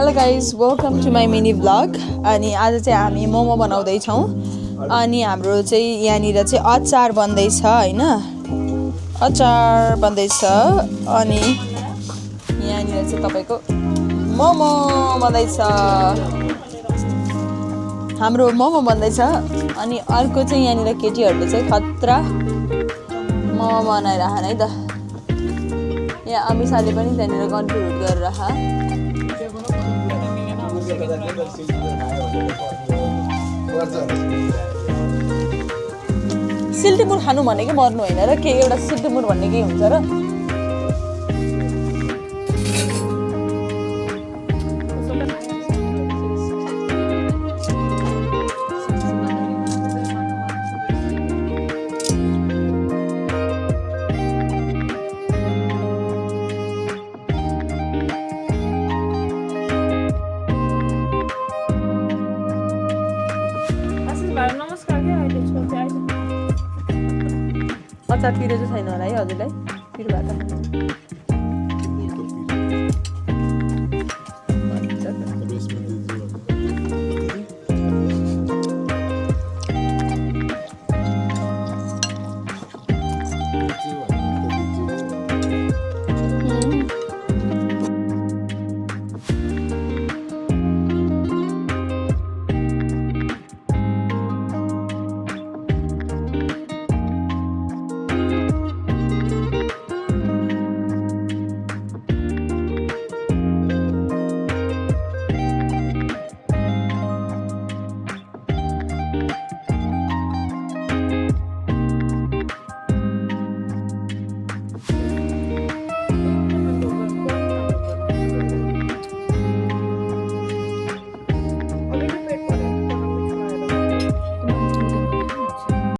Hello guys welcome to my mini vlog. अनि आज चाहिँ हामी मोमो बनाउँदैछौँ। अनि हाम्रो चाहिँ यहाँनिर चाहिँ अचार बन्दैछ होइन, अचार बन्दैछ। अनि यहाँनिर चाहिँ तपाईँको मोमो बन्दैछ, हाम्रो मोमो बन्दैछ। अनि अर्को चाहिँ यहाँनिर केटीहरूले चाहिँ खतरा मोमो बनाइरहन है त। यहाँ अमिसाले पनि त्यहाँनिर कन्ट्रिब्युट गरेर सिल्टिमुर खानु भनेकै मर्नु होइन र, के एउटा सिल्टिमुर भन्ने के हुन्छ र। अचार पिरो चाहिँ छैन होला है हजुरलाई, पिरो भए त